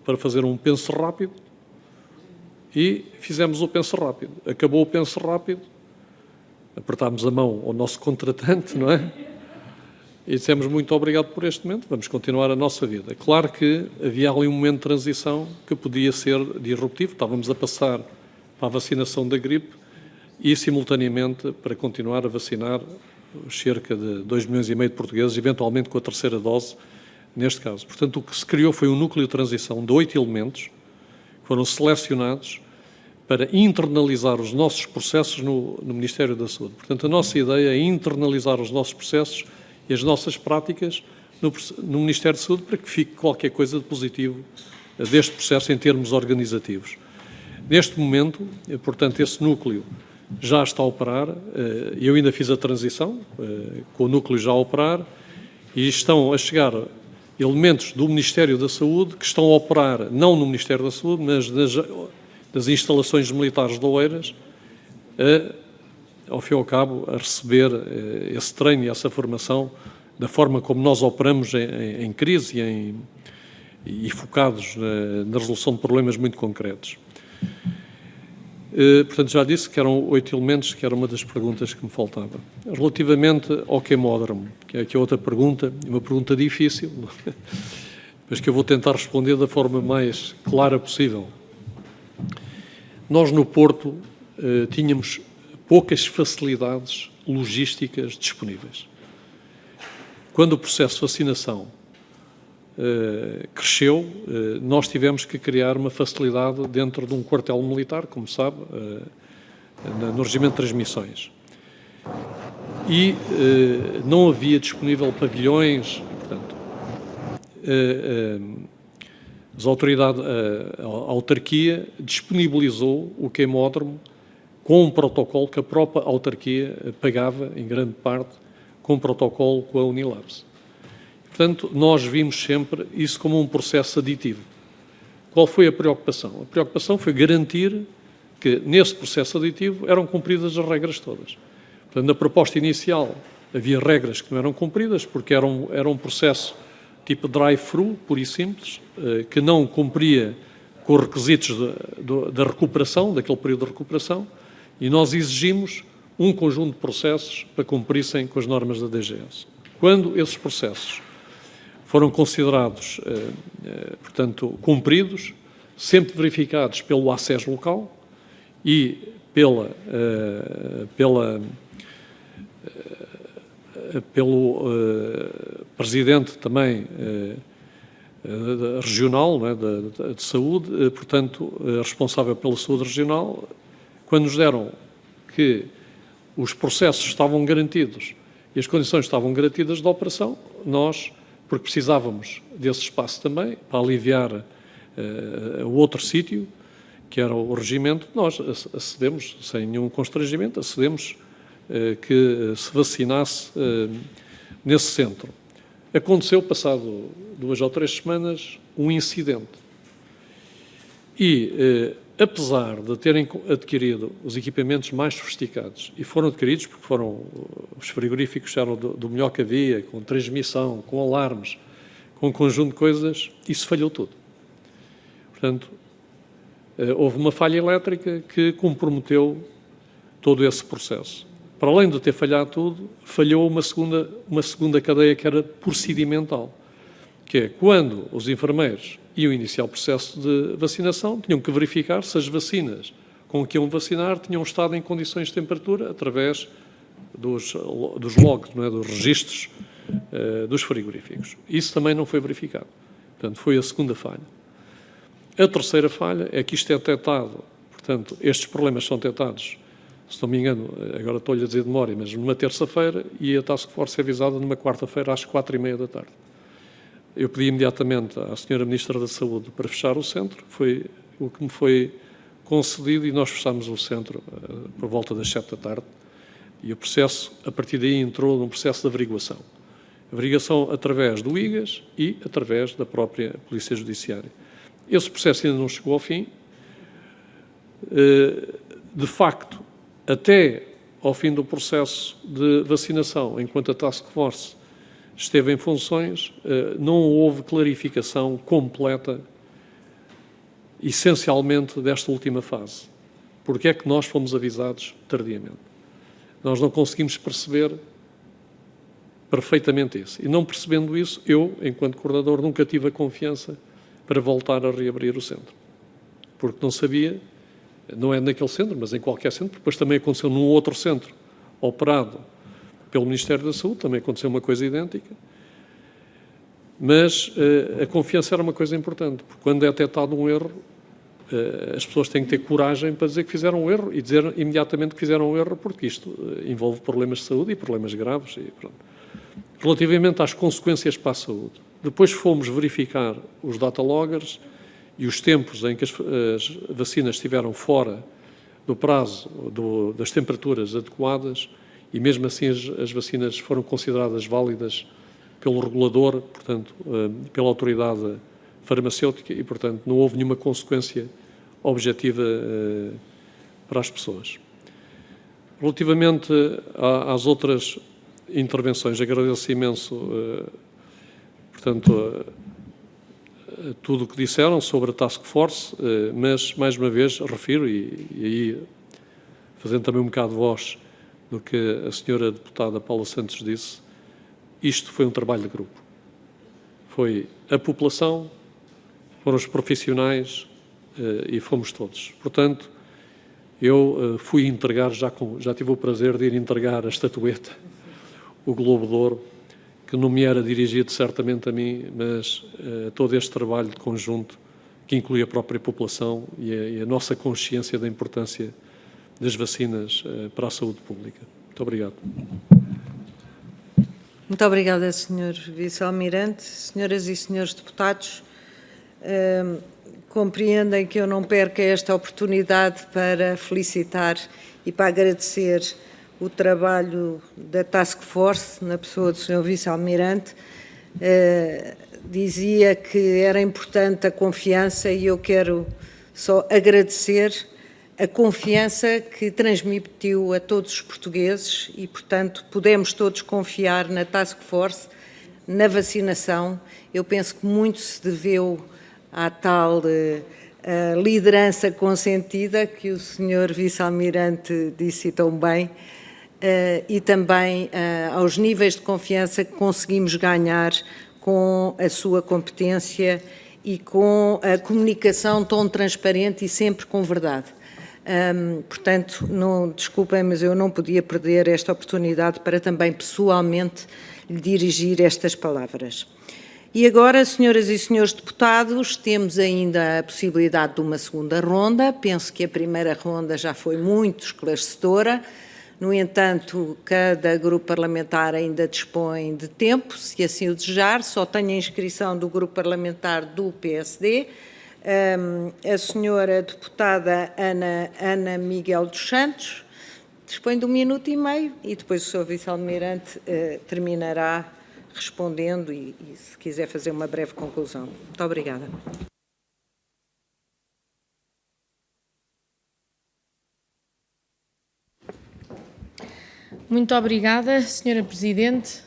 Speaker 2: para fazer um penso rápido e fizemos o penso rápido. Acabou o penso rápido, apertámos a mão ao nosso contratante, não é? E dissemos muito obrigado por este momento, vamos continuar a nossa vida. Claro que havia ali um momento de transição que podia ser disruptivo, estávamos a passar para a vacinação da gripe e, simultaneamente, para continuar a vacinar cerca de 2,5 milhões de portugueses, eventualmente com a terceira dose, neste caso. Portanto, o que se criou foi um núcleo de transição de 8 elementos, que foram selecionados para internalizar os nossos processos no Ministério da Saúde. Portanto, a nossa ideia é internalizar os nossos processos e as nossas práticas no Ministério da Saúde para que fique qualquer coisa de positivo deste processo em termos organizativos. Neste momento, portanto, esse núcleo já está a operar, eu ainda fiz a transição, com o núcleo já a operar, e estão a chegar elementos do Ministério da Saúde que estão a operar, não no Ministério da Saúde, mas das instalações militares de Oeiras, ao fim e ao cabo, a receber esse treino e essa formação da forma como nós operamos em crise e focados na resolução de problemas muito concretos. Portanto, já disse que eram 8 elementos, que era uma das perguntas que me faltava. Relativamente ao queimódromo, que é aqui outra pergunta, uma pergunta difícil, mas que eu vou tentar responder da forma mais clara possível. Nós, no Porto, tínhamos poucas facilidades logísticas disponíveis. Quando o processo de vacinação cresceu, nós tivemos que criar uma facilidade dentro de um quartel militar, como sabe, no regimento de transmissões. E não havia disponível pavilhões, portanto, a autarquia disponibilizou o queimódromo com um protocolo que a própria autarquia pagava, em grande parte, com um protocolo com a Unilabs. Portanto, nós vimos sempre isso como um processo aditivo. Qual foi a preocupação? A preocupação foi garantir que, nesse processo aditivo, eram cumpridas as regras todas. Portanto, na proposta inicial havia regras que não eram cumpridas, porque era um processo tipo drive-thru, puro e simples, que não cumpria com os requisitos da recuperação, daquele período de recuperação, e nós exigimos um conjunto de processos para cumprissem com as normas da DGS. Quando esses processos foram considerados, portanto, cumpridos, sempre verificados pelo ACES local e pelo presidente também regional, não é, de saúde, portanto, responsável pela saúde regional, quando nos deram que os processos estavam garantidos e as condições estavam garantidas de operação, nós, porque precisávamos desse espaço também, para aliviar o outro sítio, que era o regimento, nós acedemos, sem nenhum constrangimento, acedemos que se vacinasse nesse centro. Aconteceu, passado 2 ou 3 semanas, um incidente. E, apesar de terem adquirido os equipamentos mais sofisticados, e foram adquiridos porque os frigoríficos eram do melhor que havia, com transmissão, com alarmes, com um conjunto de coisas, isso falhou tudo. Portanto, houve uma falha elétrica que comprometeu todo esse processo. Para além de ter falhado tudo, falhou uma segunda cadeia que era procedimental, que é quando os enfermeiros iam iniciar o processo de vacinação, tinham que verificar se as vacinas com que iam vacinar tinham estado em condições de temperatura através dos logs, não é, dos registros dos frigoríficos. Isso também não foi verificado. Portanto, foi a segunda falha. A terceira falha é que isto é detectado, portanto, estes problemas são detectados, se não me engano, agora estou-lhe a dizer de memória, mas numa terça-feira, e a Task Force é avisada numa quarta-feira às 4h30 da tarde. Eu pedi imediatamente à Sra. Ministra da Saúde para fechar o centro, foi o que me foi concedido, e nós fechámos o centro por volta das 7 da tarde, e o processo, a partir daí, entrou num processo de averiguação. Averiguação através do IGAS e através da própria Polícia Judiciária. Esse processo ainda não chegou ao fim. De facto, até ao fim do processo de vacinação, enquanto a Task Force esteve em funções, não houve clarificação completa, essencialmente, desta última fase. Porque é que nós fomos avisados tardiamente? Nós não conseguimos perceber perfeitamente isso. E não percebendo isso, eu, enquanto coordenador, nunca tive a confiança para voltar a reabrir o centro. Porque não sabia, não é naquele centro, mas em qualquer centro, depois também aconteceu num outro centro, operado pelo Ministério da Saúde, também aconteceu uma coisa idêntica. Mas a confiança era uma coisa importante, porque quando é detectado um erro, as pessoas têm que ter coragem para dizer que fizeram um erro e dizer imediatamente que fizeram um erro, porque isto envolve problemas de saúde e problemas graves. E pronto. Relativamente às consequências para a saúde, depois fomos verificar os data loggers e os tempos em que as vacinas estiveram fora do prazo das temperaturas adequadas, e mesmo assim as vacinas foram consideradas válidas pelo regulador, portanto, pela autoridade farmacêutica, e, portanto, não houve nenhuma consequência objetiva para as pessoas. Relativamente às outras intervenções, agradeço imenso, portanto, tudo o que disseram sobre a Task Force, mas, mais uma vez, refiro, e aí, fazendo também um bocado de voz do que a senhora deputada Paula Santos disse, isto foi um trabalho de grupo. Foi a população, foram os profissionais e fomos todos. Portanto, eu fui entregar, já tive o prazer de ir entregar a estatueta, o Globo de Ouro, que não me era dirigido certamente a mim, mas todo este trabalho de conjunto, que inclui a própria população e a nossa consciência da importância das vacinas para a saúde pública. Muito obrigado.
Speaker 8: Muito obrigada, Sr. Vice-Almirante. Senhoras e senhores deputados, compreendem que eu não perca esta oportunidade para felicitar e para agradecer o trabalho da Task Force, na pessoa do Sr. Vice-Almirante, dizia que era importante a confiança e eu quero só agradecer a confiança que transmitiu a todos os portugueses e, portanto, podemos todos confiar na Task Force, na vacinação. Eu penso que muito se deveu à tal liderança consentida que o Sr. Vice-Almirante disse tão bem, e também aos níveis de confiança que conseguimos ganhar com a sua competência e com a comunicação tão transparente e sempre com verdade. Portanto, desculpem, mas eu não podia perder esta oportunidade para também pessoalmente lhe dirigir estas palavras. E agora, senhoras e senhores deputados, temos ainda a possibilidade de uma segunda ronda. Penso que a primeira ronda já foi muito esclarecedora. No entanto, cada grupo parlamentar ainda dispõe de tempo, se assim o desejar. Só tenho a inscrição do grupo parlamentar do PSD. A senhora deputada Ana Miguel dos Santos dispõe de 1 minuto e meio e depois o senhor vice-almirante terminará respondendo e se quiser fazer uma breve conclusão. Muito obrigada.
Speaker 9: Muito obrigada, Sra. Presidente.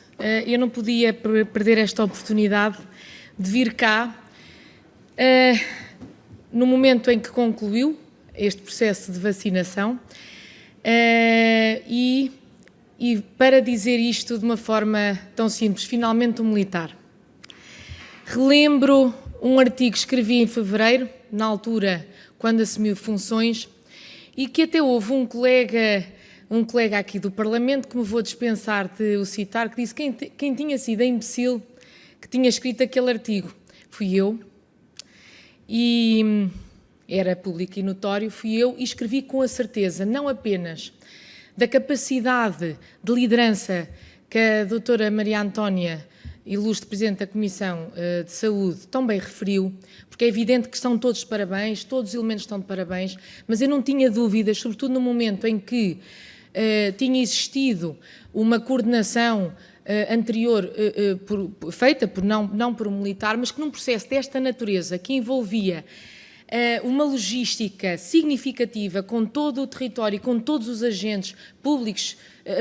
Speaker 9: Eu não podia perder esta oportunidade de vir cá no momento em que concluiu este processo de vacinação e para dizer isto de uma forma tão simples, finalmente um militar. Relembro um artigo que escrevi em fevereiro, na altura quando assumiu funções, e que até houve um colega aqui do Parlamento, que me vou dispensar de o citar, que disse que quem tinha sido a imbecil que tinha escrito aquele artigo. Fui eu, e era público e notório, fui eu e escrevi com a certeza, não apenas da capacidade de liderança que a doutora Maria Antónia, ilustre Presidente da Comissão de Saúde, tão bem referiu, porque é evidente que estão todos de parabéns, todos os elementos estão de parabéns, mas eu não tinha dúvidas, sobretudo no momento em que tinha existido uma coordenação anterior feita não por um militar, mas que num processo desta natureza, que envolvia uma logística significativa com todo o território, com todos os agentes públicos,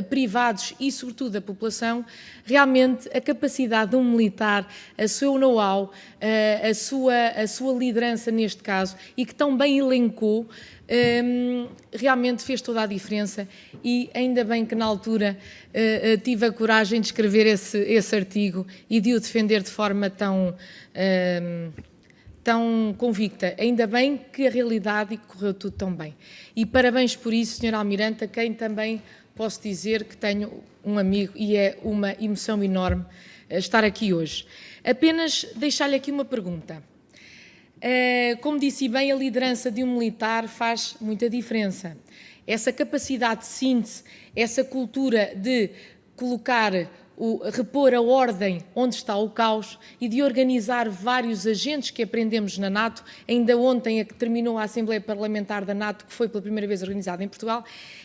Speaker 9: privados e, sobretudo, a população, realmente a capacidade de um militar, o seu know-how, a sua liderança neste caso, e que tão bem elencou, realmente fez toda a diferença e ainda bem que na altura tive a coragem de escrever esse artigo e de o defender de forma tão convicta. Ainda bem que a realidade correu tudo tão bem. E parabéns por isso, Sr. Almirante, a quem também posso dizer que tenho um amigo e é uma emoção enorme estar aqui hoje. Apenas deixar-lhe aqui uma pergunta. Como disse bem, a liderança de um militar faz muita diferença. Essa capacidade de síntese, essa cultura de repor a ordem onde está o caos e de organizar vários agentes que aprendemos na NATO. Ainda ontem terminou a Assembleia Parlamentar da NATO, que foi pela primeira vez organizada em Portugal,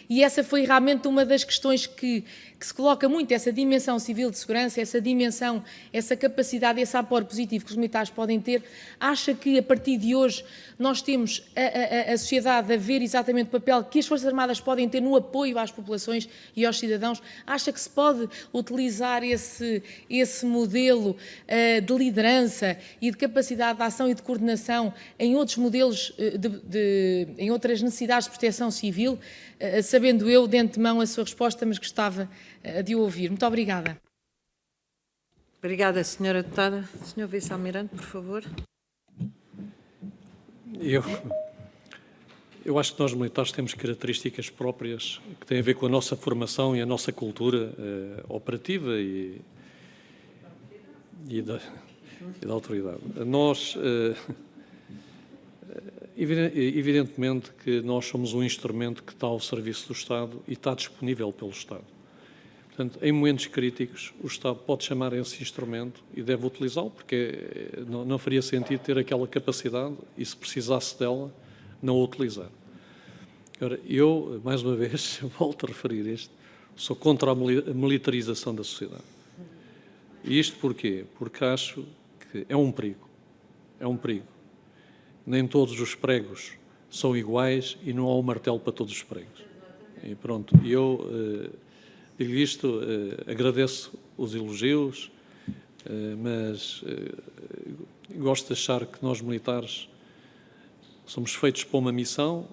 Speaker 9: e essa foi realmente uma das questões que se coloca muito, essa dimensão civil de segurança, essa dimensão, essa capacidade, esse aporte positivo que os militares podem ter. Acha que a partir de hoje nós temos a sociedade a ver exatamente o papel que as Forças Armadas podem ter no apoio às populações e aos cidadãos? Acha que se pode utilizar esse modelo de liderança e de capacidade de ação e de coordenação em outros modelos, em outras necessidades de proteção civil? Sabendo eu de antemão a sua resposta, mas gostava de o ouvir. Muito obrigada.
Speaker 8: Obrigada, Sra. Deputada. Sr. Vice-Almirante, por favor.
Speaker 2: Eu acho que nós militares temos características próprias que têm a ver com a nossa formação e a nossa cultura operativa e da autoridade. Nós, evidentemente que nós somos um instrumento que está ao serviço do Estado e está disponível pelo Estado. Portanto, em momentos críticos, o Estado pode chamar esse instrumento e deve utilizá-lo, porque não faria sentido ter aquela capacidade e, se precisasse dela, não a utilizar. Agora, eu, mais uma vez, volto a referir isto, sou contra a militarização da sociedade. E isto porquê? Porque acho que é um perigo. É um perigo. Nem todos os pregos são iguais e não há um martelo para todos os pregos. E pronto, eu digo isto, agradeço os elogios, mas gosto de achar que nós militares somos feitos para uma missão.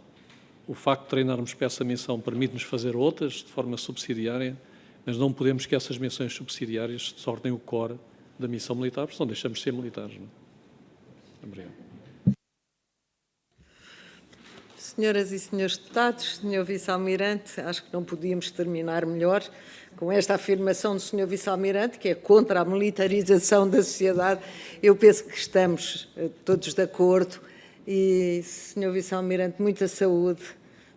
Speaker 2: O facto de treinarmos para essa missão permite-nos fazer outras de forma subsidiária, mas não podemos que essas missões subsidiárias se tornem o core da missão militar, porque senão deixamos de ser militares. Não é? Obrigado.
Speaker 8: Senhoras e senhores deputados, senhor vice-almirante, acho que não podíamos terminar melhor com esta afirmação do senhor vice-almirante, que é contra a militarização da sociedade. Eu penso que estamos todos de acordo e, senhor vice-almirante, muita saúde,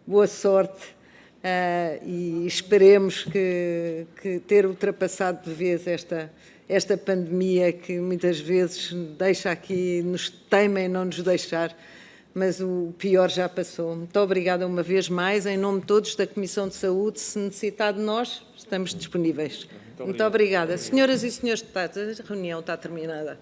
Speaker 8: boa sorte e esperemos que ter ultrapassado de vez esta pandemia que muitas vezes deixa aqui, nos teima em não nos deixar, mas o pior já passou. Muito obrigada uma vez mais, em nome de todos da Comissão de Saúde. Se necessitar de nós, estamos disponíveis. Muito obrigada. Senhoras e senhores deputados, a reunião está terminada.